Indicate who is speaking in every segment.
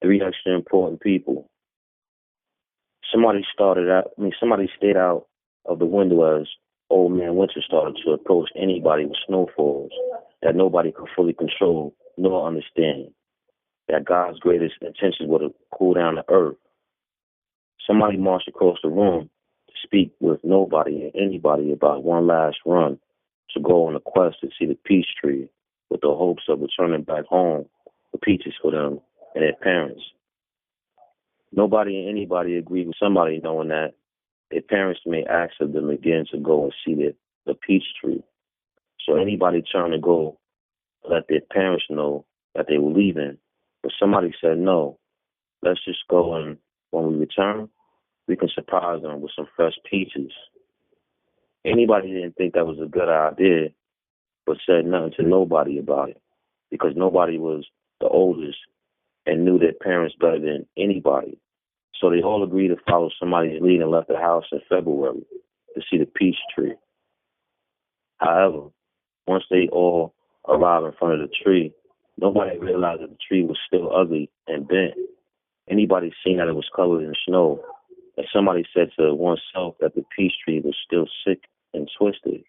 Speaker 1: Three extra important people. Somebody stayed out of the window as old man winter started to approach anybody with snowfalls that nobody could fully control nor understand. That God's greatest intentions were to cool down the earth. Somebody marched across the room to speak with nobody and anybody about one last run to go on a quest to see the peach tree with the hopes of returning back home with peaches for them and their parents. Nobody and anybody agreed with somebody knowing that their parents may ask of them again to go and see the peach tree. So anybody trying to go let their parents know that they were leaving. But somebody said, no, let's just go, and when we return, we can surprise them with some fresh peaches. Anybody didn't think that was a good idea, but said nothing to nobody about it because nobody was the oldest and knew their parents better than anybody. So they all agreed to follow somebody's lead and left the house in February to see the peach tree. However, once they all arrived in front of the tree, nobody realized that the tree was still ugly and bent. Anybody seen that it was covered in snow, and somebody said to oneself that the peach tree was still sick and twisted,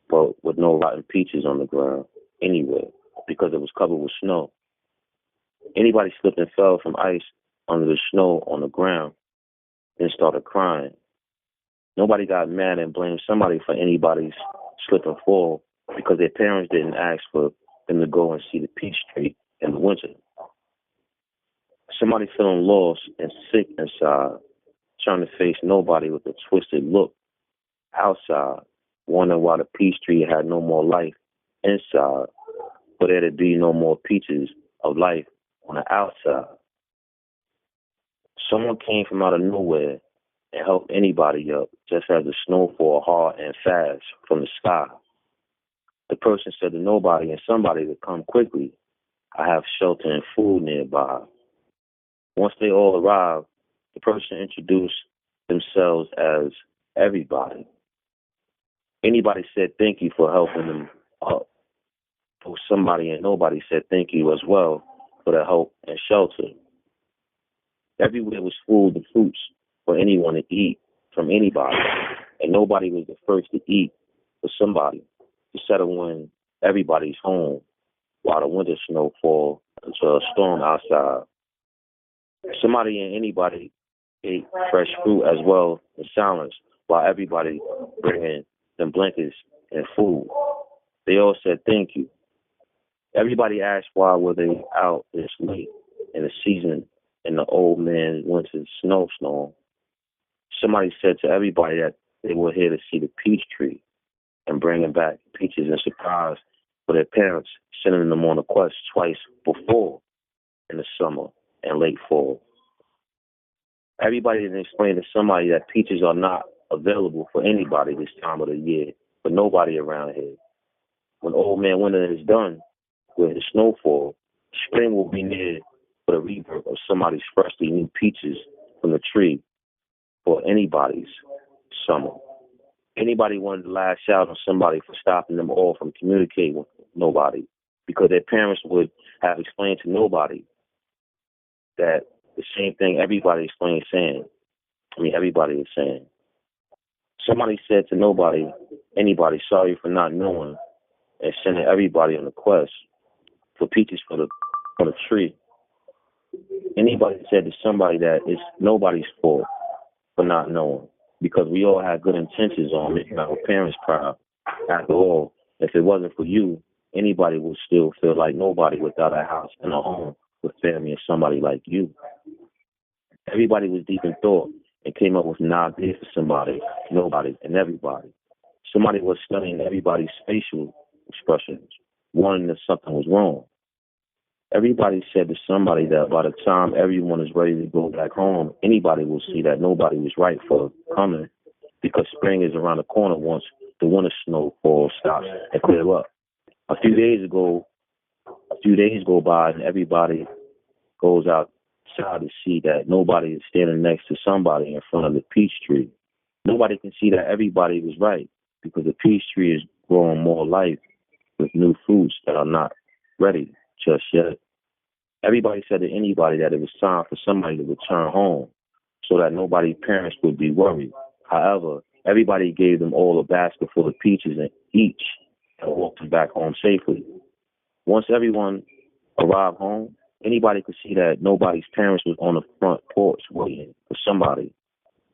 Speaker 1: but with no rotten peaches on the ground anywhere because it was covered with snow. Anybody slipped and fell from ice under the snow on the ground, then started crying. Nobody got mad and blamed somebody for anybody's slip and fall because their parents didn't ask for them to go and see the peach tree in the winter. Somebody feeling lost and sick inside, trying to face nobody with a twisted look outside, wondering why the peach tree had no more life inside, for there to be no more peaches of life on the outside. Someone came from out of nowhere and helped anybody up, just as the snow fall hard and fast from the sky. The person said to nobody and somebody to come quickly. I have shelter and food nearby. Once they all arrived, the person introduced themselves as everybody. Anybody said thank you for helping them up for somebody, and nobody said thank you as well for the help and shelter. Everywhere was food and fruits for anyone to eat from anybody, and nobody was the first to eat for somebody to settle in everybody's home while the winter snow fall into a storm outside. Somebody and anybody ate fresh fruit as well in silence while everybody bringing them blankets and food. They all said thank you. Everybody asked why were they out this late in the season in the old man winter snowstorm. Somebody said to everybody that they were here to see the peach tree and bringing back peaches and surprise for their parents, sending them on a quest twice before in the summer and late fall. Everybody didn't explain to somebody that peaches are not available for anybody this time of the year, for nobody around here. When old man winter is done with his snowfall, spring will be near for the rebirth of somebody's freshly new peaches from the tree for anybody's summer. Anybody wanted to lash out on somebody for stopping them all from communicating with nobody because their parents would have explained to nobody that the same thing everybody is saying. Somebody said to nobody, anybody, sorry for not knowing and sending everybody on a quest for peaches for the tree. Anybody said to somebody that it's nobody's fault for not knowing because we all had good intentions on making our parents proud. After all, if it wasn't for you, anybody would still feel like nobody without a house and a home with family and somebody like you. Everybody was deep in thought and came up with an idea for somebody, nobody, and everybody. Somebody was studying everybody's facial expressions, wondering if something was wrong. Everybody said to somebody that by the time everyone is ready to go back home, anybody will see that nobody was right for coming because spring is around the corner once the winter snowfall stops and clear up. A few days go by and everybody goes outside to see that nobody is standing next to somebody in front of the peach tree. Nobody can see that everybody was right because the peach tree is growing more life with new fruits that are not ready just yet. Everybody said to anybody that it was time for somebody to return home so that nobody's parents would be worried. However, everybody gave them all a basket full of peaches and each and walked them back home safely. Once everyone arrived home, anybody could see that nobody's parents was on the front porch waiting for somebody.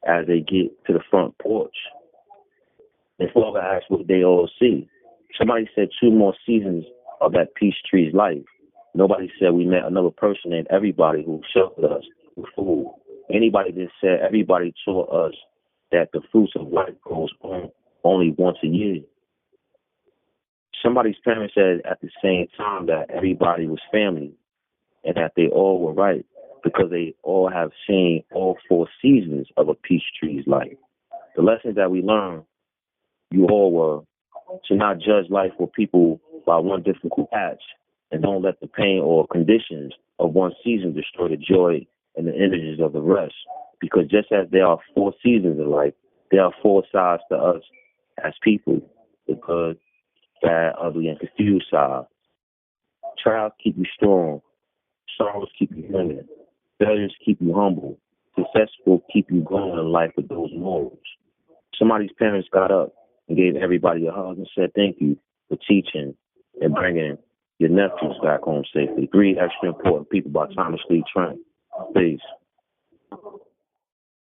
Speaker 1: As they get to the front porch, their father asked what they all see. Somebody said 2 more seasons of that peach tree's life. Nobody said we met another person named Everybody who sheltered us with food. Anybody just said everybody taught us that the fruits of life grows on only once a year. Somebody's parents said at the same time that everybody was family and that they all were right because they all have seen all 4 seasons of a peach tree's life. The lessons that we learned, you all were to not judge life or people by one difficult patch, and don't let the pain or conditions of one season destroy the joy and the energies of the rest. Because just as there are 4 seasons in life, there are 4 sides to us as people: the good, bad, ugly, and confused side. Trials keep you strong. Sorrows keep you human. Failures keep you humble. Successful keep you going in life with those morals. Somebody's parents got up and gave everybody a hug and said thank you for teaching and bringing your nephews back home safely. 3 Extra Important People by Thomas Lee Trent. Peace.